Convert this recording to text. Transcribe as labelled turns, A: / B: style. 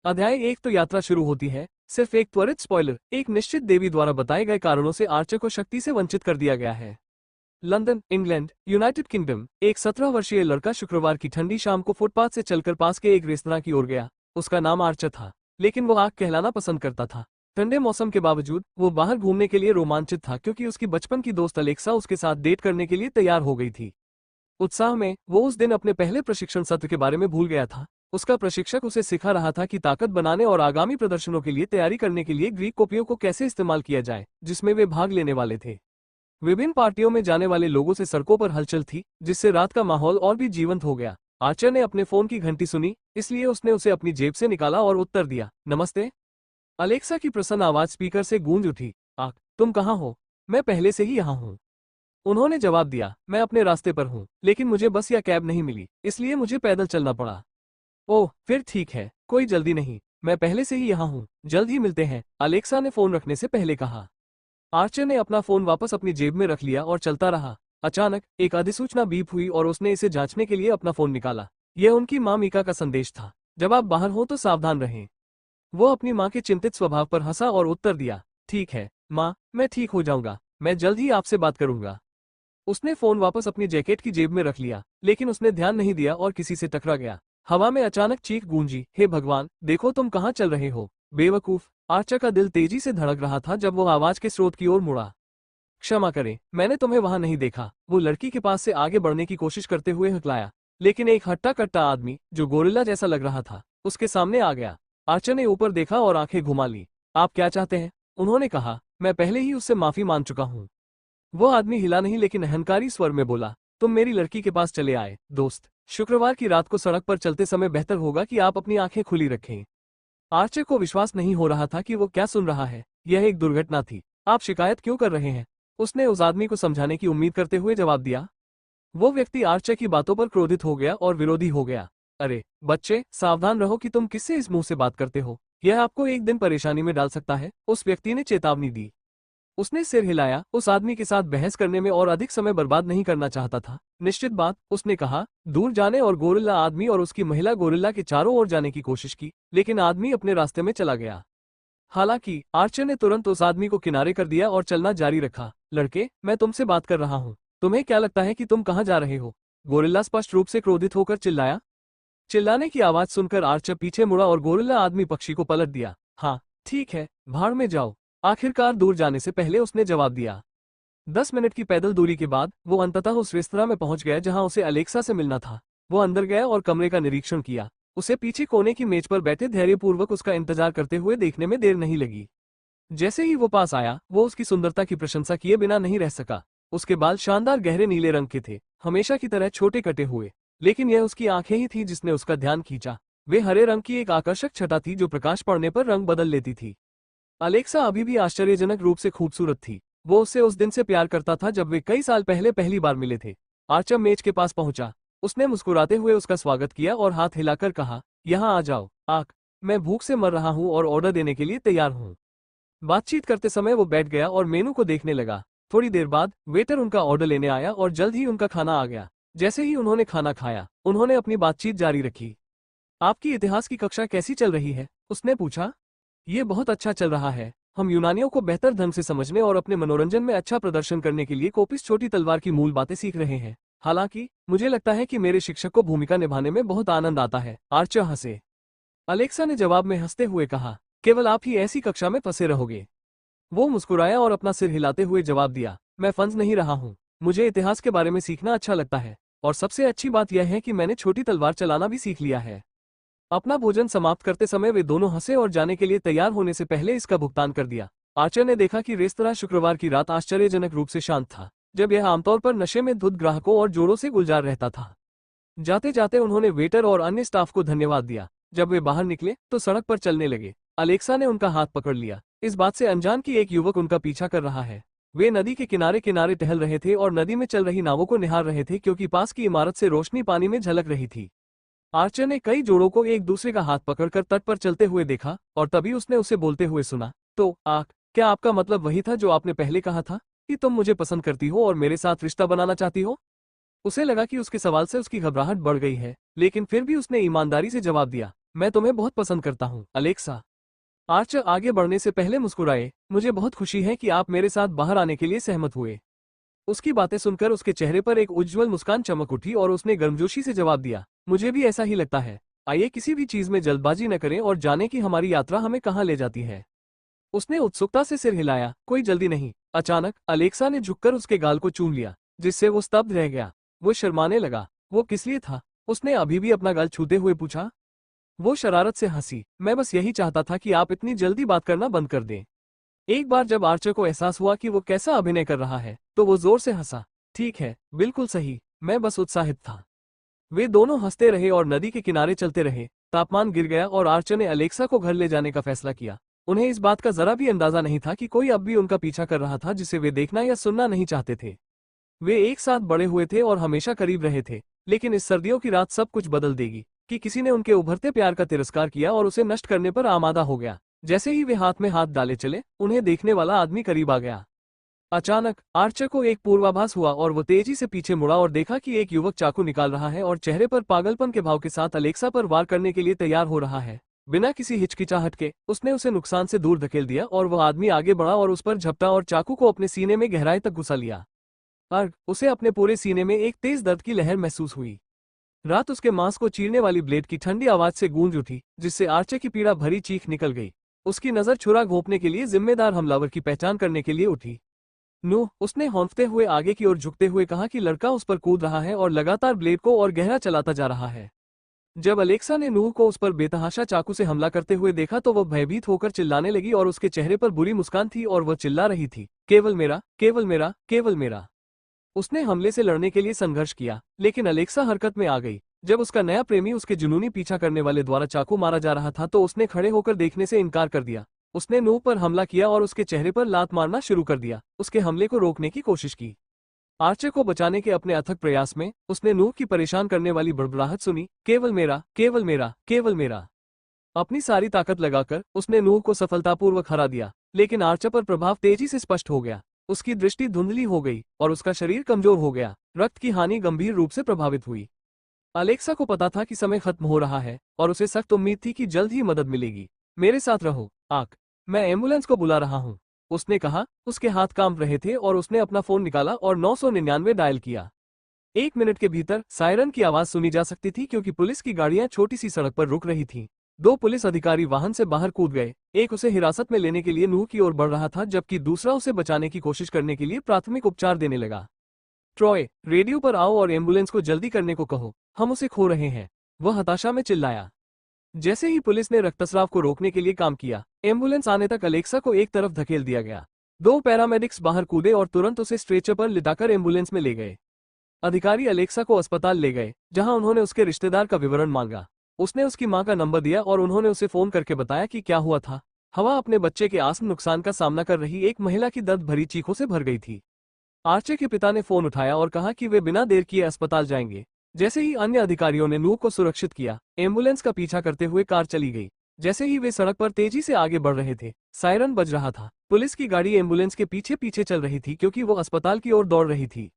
A: अध्याय 1 तो यात्रा शुरू होती है। सिर्फ एक त्वरित स्पॉइलर, एक निश्चित देवी द्वारा बताए गए कारणों से आर्चर को शक्ति से वंचित कर दिया गया है। London, England, United kingdom. एक 17 वर्षीय लड़का शुक्रवार की ठंडी शाम को फुटपाथ से चलकर पास के एक रेस्तरां की ओर गया। उसका नाम आर्चर था, लेकिन वो आग कहलाना पसंद करता था। ठंडे मौसम के बावजूद वो बाहर घूमने के लिए रोमांचित था, क्योंकि उसकी बचपन की दोस्त अलेक्सा उसके साथ डेट करने के लिए तैयार हो गई थी। उत्साह में वो उस दिन अपने पहले प्रशिक्षण सत्र के बारे में भूल गया था। उसका प्रशिक्षक उसे सिखा रहा था कि ताकत बनाने और आगामी प्रदर्शनों के लिए तैयारी करने के लिए ग्रीक कॉपियों को कैसे इस्तेमाल किया जाए, जिसमें वे भाग लेने वाले थे। विभिन्न पार्टियों में जाने वाले लोगों से सड़कों पर हलचल थी, जिससे रात का माहौल और भी जीवंत हो गया। आर्चर ने अपने फोन की घंटी सुनी, इसलिए उसने उसे अपनी जेब से निकाला और उत्तर दिया, नमस्ते। अलेक्सा की प्रसन्न आवाज स्पीकर से गूंज उठी। तुम कहाँ हो? मैं पहले से ही यहाँ हूँ, उन्होंने जवाब दिया। मैं अपने रास्ते पर हूँ, लेकिन मुझे बस या कैब नहीं मिली, इसलिए मुझे पैदल चलना पड़ा। ओह, फिर ठीक है, कोई जल्दी नहीं, मैं पहले से ही यहाँ हूँ, जल्द ही मिलते हैं, अलेक्सा ने फोन रखने से पहले कहा। आर्चर ने अपना फोन वापस अपनी जेब में रख लिया और चलता रहा। अचानक एक अधिसूचना बीप हुई और उसने इसे जांचने के लिए अपना फोन निकाला। यह उनकी माँ मीका का संदेश था, जब आप बाहर हो तो सावधान रहें। वो अपनी माँ के चिंतित स्वभाव पर हंसा और उत्तर दिया, ठीक है माँ, मैं ठीक हो जाऊंगा, मैं जल्द ही आपसे बात करूंगा। उसने फोन वापस अपनी जैकेट की जेब में रख लिया, लेकिन उसने ध्यान नहीं दिया और किसी से टकरा गया। हवा में अचानक चीख गूंजी, हे भगवान, देखो तुम कहाँ चल रहे हो, बेवकूफ। आर्चर का दिल तेजी से धड़क रहा था जब वो आवाज के स्रोत की ओर मुड़ा। क्षमा करें, मैंने तुम्हें वहां नहीं देखा, वो लड़की के पास से आगे बढ़ने की कोशिश करते हुए हकलाया। लेकिन एक हट्टा कट्टा आदमी, जो गोरिल्ला जैसा लग रहा था, उसके सामने आ गया। आर्चर ने ऊपर देखा और आंखें घुमा ली। आप क्या चाहते हैं? उन्होंने कहा। मैं पहले ही उससे माफी मांग चुका हूँ। वो आदमी हिला नहीं, लेकिन अहंकारी स्वर में बोला, तुम मेरी लड़की के पास चले आए, दोस्त। शुक्रवार की रात को सड़क पर चलते समय बेहतर होगा कि आप अपनी आंखें खुली रखें। आर्चर को विश्वास नहीं हो रहा था कि वो क्या सुन रहा है। यह एक दुर्घटना थी। आप शिकायत क्यों कर रहे हैं? उसने उस आदमी को समझाने की उम्मीद करते हुए जवाब दिया। वो व्यक्ति आर्चर की बातों पर क्रोधित हो गया और विरोधी हो गया। अरे बच्चे, सावधान रहो कि तुम किससे इस मुंह से बात करते हो, यह आपको एक दिन परेशानी में डाल सकता है, उस व्यक्ति ने चेतावनी दी। उसने सिर हिलाया, उस आदमी के साथ बहस करने में और अधिक समय बर्बाद नहीं करना चाहता था। निश्चित बात, उसने कहा। दूर जाने और गोरिल्ला आदमी और उसकी महिला गोरिल्ला के चारों ओर जाने की कोशिश की, लेकिन आदमी अपने रास्ते में चला गया। हालांकि आर्चर ने तुरंत उस आदमी को किनारे कर दिया और चलना जारी रखा। लड़के, मैं तुमसे बात कर रहा हूँ, तुम्हें क्या लगता है कि तुम कहाँ जा रहे हो? गोरिल्ला स्पष्ट रूप से क्रोधित होकर चिल्लाया। चिल्लाने की आवाज सुनकर आर्चर पीछे मुड़ा और गोरिल्ला आदमी पक्षी को पलट दिया। हाँ ठीक है, भाड़ में जाओ, आखिरकार दूर जाने से पहले उसने जवाब दिया। 10 मिनट की पैदल दूरी के बाद वो अंततः उस रेस्तरां में पहुंच गया जहां उसे अलेक्सा से मिलना था। वो अंदर गया और कमरे का निरीक्षण किया। उसे पीछे कोने की मेज पर बैठे धैर्यपूर्वक उसका इंतजार करते हुए देखने में देर नहीं लगी। जैसे ही वो पास आया, वो उसकी सुंदरता की प्रशंसा किए बिना नहीं रह सका। उसके बाल शानदार गहरे नीले रंग के थे, हमेशा की तरह छोटे कटे हुए, लेकिन यह उसकी आंखें ही थी जिसने उसका ध्यान खींचा। वे हरे रंग की एक आकर्षक छटा थी जो प्रकाश पड़ने पर रंग बदल लेती थी। अलेक्सा अभी भी आश्चर्यजनक रूप से खूबसूरत थी। वो उससे उस दिन से प्यार करता था जब वे कई साल पहले पहली बार मिले थे। आर्चर मेज के पास पहुंचा। उसने मुस्कुराते हुए उसका स्वागत किया और हाथ हिलाकर कहा, यहाँ आ जाओ, मैं भूख से मर रहा हूँ और ऑर्डर देने के लिए तैयार हूँ। बातचीत करते समय वो बैठ गया और मेनू को देखने लगा। थोड़ी देर बाद वेटर उनका ऑर्डर लेने आया और जल्द ही उनका खाना आ गया। जैसे ही उन्होंने खाना खाया, उन्होंने अपनी बातचीत जारी रखी। आपकी इतिहास की कक्षा कैसी चल रही है? उसने पूछा। ये बहुत अच्छा चल रहा है। हम यूनानियों को बेहतर ढंग से समझने और अपने मनोरंजन में अच्छा प्रदर्शन करने के लिए कोपिस छोटी तलवार की मूल बातें सीख रहे हैं। हालांकि मुझे लगता है कि मेरे शिक्षक को भूमिका निभाने में बहुत आनंद आता है। आर्चर हंसे। अलेक्सा ने जवाब में हंसते हुए कहा, केवल आप ही ऐसी कक्षा में फंसे रहोगे। वो मुस्कुराया और अपना सिर हिलाते हुए जवाब दिया, मैं फंस नहीं रहा हूँ, मुझे इतिहास के बारे में सीखना अच्छा लगता है, और सबसे अच्छी बात यह है कि मैंने छोटी तलवार चलाना भी सीख लिया है। अपना भोजन समाप्त करते समय वे दोनों हंसे और जाने के लिए तैयार होने से पहले इसका भुगतान कर दिया। आर्चर ने देखा कि रेस्तरां शुक्रवार की रात आश्चर्यजनक रूप से शांत था, जब यह आमतौर पर नशे में धुत ग्राहकों और जोड़ों से गुलजार रहता था। जाते जाते उन्होंने वेटर और अन्य स्टाफ को धन्यवाद दिया। जब वे बाहर निकले तो सड़क पर चलने लगे। अलेक्सा ने उनका हाथ पकड़ लिया, इस बात से अनजान कि एक युवक उनका पीछा कर रहा है। वे नदी के किनारे किनारे टहल रहे थे और नदी में चल रही नावों को निहार रहे थे, क्योंकि पास की इमारत से रोशनी पानी में झलक रही थी। आर्चर ने कई जोड़ों को एक दूसरे का हाथ पकड़कर तट पर चलते हुए देखा, और तभी उसने उसे बोलते हुए सुना, तो क्या आपका मतलब वही था जो आपने पहले कहा था, कि तुम मुझे पसंद करती हो और मेरे साथ रिश्ता बनाना चाहती हो? उसे लगा कि उसके सवाल से उसकी घबराहट बढ़ गई है, लेकिन फिर भी उसने ईमानदारी से जवाब दिया, मैं तुम्हें बहुत पसंद करता हूँ, अलेक्सा। आर्चर आगे बढ़ने से पहले मुस्कुराए। मुझे बहुत खुशी है कि आप मेरे साथ बाहर आने के लिए सहमत हुए। उसकी बातें सुनकर उसके चेहरे पर एक उज्ज्वल मुस्कान चमक उठी और उसने गर्मजोशी से जवाब दिया, मुझे भी ऐसा ही लगता है। आइए किसी भी चीज में जल्दबाजी न करें और जाने कि हमारी यात्रा हमें कहाँ ले जाती है। उसने उत्सुकता से सिर हिलाया, कोई जल्दी नहीं। अचानक अलेक्सा ने झुककर उसके गाल को चूम लिया, जिससे वो स्तब्ध रह गया। वो शर्माने लगा। वो किस लिए था? उसने अभी भी अपना गाल छूते हुए पूछा। वो शरारत से हंसी, मैं बस यही चाहता था कि आप इतनी जल्दी बात करना बंद कर दें। एक बार जब आर्चर को एहसास हुआ कि वो कैसा अभिनय कर रहा है, तो वो जोर से हंसा। ठीक है, बिल्कुल सही, मैं बस उत्साहित था। वे दोनों हंसते रहे और नदी के किनारे चलते रहे। तापमान गिर गया और आर्चर ने अलेक्सा को घर ले जाने का फैसला किया। उन्हें इस बात का जरा भी अंदाजा नहीं था कि कोई अब भी उनका पीछा कर रहा था जिसे वे देखना या सुनना नहीं चाहते थे। वे एक साथ बड़े हुए थे और हमेशा करीब रहे थे, लेकिन इस सर्दियों की रात सब कुछ बदल देगी कि किसी ने उनके उभरते प्यार का तिरस्कार किया और उसे नष्ट करने पर आमादा हो गया। जैसे ही वे हाथ में हाथ डाले चले, उन्हें देखने वाला आदमी करीब आ गया। अचानक आर्चर को एक पूर्वाभास हुआ और वो तेजी से पीछे मुड़ा और देखा कि एक युवक चाकू निकाल रहा है और चेहरे पर पागलपन के भाव के साथ अलेक्सा पर वार करने के लिए तैयार हो रहा है। बिना किसी हिचकिचाहट के उसने उसे नुकसान से दूर धकेल दिया और वह आदमी आगे बढ़ा और उस पर झपटा और चाकू को अपने सीने में गहराई तक घुसा लिया। उसे अपने पूरे सीने में एक तेज दर्द की लहर महसूस हुई। रात उसके मांस को चीरने वाली ब्लेड की ठंडी आवाज से गूंज उठी, जिससे आर्चर की पीड़ा भरी चीख निकल गई। उसकी नजर छुरा घोंपने के लिए जिम्मेदार हमलावर की पहचान करने के लिए उठी। नूह, उसने हौंफते हुए आगे की ओर झुकते हुए कहा कि लड़का उस पर कूद रहा है और लगातार ब्लेड को और गहरा चलाता जा रहा है। जब अलेक्सा ने नूह को उस पर बेतहाशा चाकू से हमला करते हुए देखा तो वह भयभीत होकर चिल्लाने लगी और उसके चेहरे पर बुरी मुस्कान थी और वह चिल्ला रही थी, केवल मेरा, केवल मेरा, केवल मेरा। उसने हमले से लड़ने के लिए संघर्ष किया, लेकिन अलेक्सा हरकत में आ गई। जब उसका नया प्रेमी उसके जुनूनी पीछा करने वाले द्वारा चाकू मारा जा रहा था तो उसने खड़े होकर देखने से इनकार कर दिया। उसने नूह पर हमला किया और उसके चेहरे पर लात मारना शुरू कर दिया, उसके हमले को रोकने की कोशिश की। आर्चर को बचाने के अपने अथक प्रयास में उसने नूह की परेशान करने वाली बड़बड़ाहट सुनी, केवल मेरा, केवल मेरा, केवल मेरा। अपनी सारी ताकत लगाकर उसने नूह को सफलतापूर्वक हरा दिया, लेकिन आर्चर पर प्रभाव तेजी से स्पष्ट हो गया। उसकी दृष्टि धुंधली हो गई और उसका शरीर कमजोर हो गया। रक्त की हानि गंभीर रूप से प्रभावित हुई। अलेक्सा को पता था कि समय खत्म हो रहा है और उसे सख्त उम्मीद थी कि जल्द ही मदद मिलेगी। मेरे साथ रहो, आक, मैं एम्बुलेंस को बुला रहा हूँ, उसने कहा। उसके हाथ कांप रहे थे और उसने अपना फोन निकाला और 999 डायल किया। 1 मिनट के भीतर सायरन की आवाज सुनी जा सकती थी क्योंकि पुलिस की गाड़ियां छोटी सी सड़क पर रुक रही थीं। 2 पुलिस अधिकारी वाहन से बाहर कूद गए। एक उसे हिरासत में लेने के लिए नूह की ओर बढ़ रहा था, जबकि दूसरा उसे बचाने की कोशिश करने के लिए प्राथमिक उपचार देने लगा। ट्रॉय, रेडियो पर आओ और एम्बुलेंस को जल्दी करने को कहो, हम उसे खो रहे हैं, वह हताशा में चिल्लाया। जैसे ही पुलिस ने रक्तस्राव को रोकने के लिए काम किया, एम्बुलेंस आने तक अलेक्सा को एक तरफ धकेल दिया गया। 2 पैरामेडिक्स बाहर कूदे और तुरंत उसे स्ट्रेचर पर लिटाकर एम्बुलेंस में ले गए। अधिकारी अलेक्सा को अस्पताल ले गए, जहां उन्होंने उसके रिश्तेदार का विवरण मांगा। उसने उसकी मां का नंबर दिया और उन्होंने उसे फोन करके बताया कि क्या हुआ था। हवा अपने बच्चे के आस्म नुकसान का सामना कर रही एक महिला की दर्द भरी चीखों से भर गई थी। आर्चर के पिता ने फोन उठाया और कहा कि वे बिना देर किए अस्पताल जाएंगे। जैसे ही अन्य अधिकारियों ने नूह को सुरक्षित किया, एम्बुलेंस का पीछा करते हुए कार चली गई। जैसे ही वे सड़क पर तेजी से आगे बढ़ रहे थे, सायरन बज रहा था। पुलिस की गाड़ी एम्बुलेंस के पीछे पीछे चल रही थी क्योंकि वो अस्पताल की ओर दौड़ रही थी।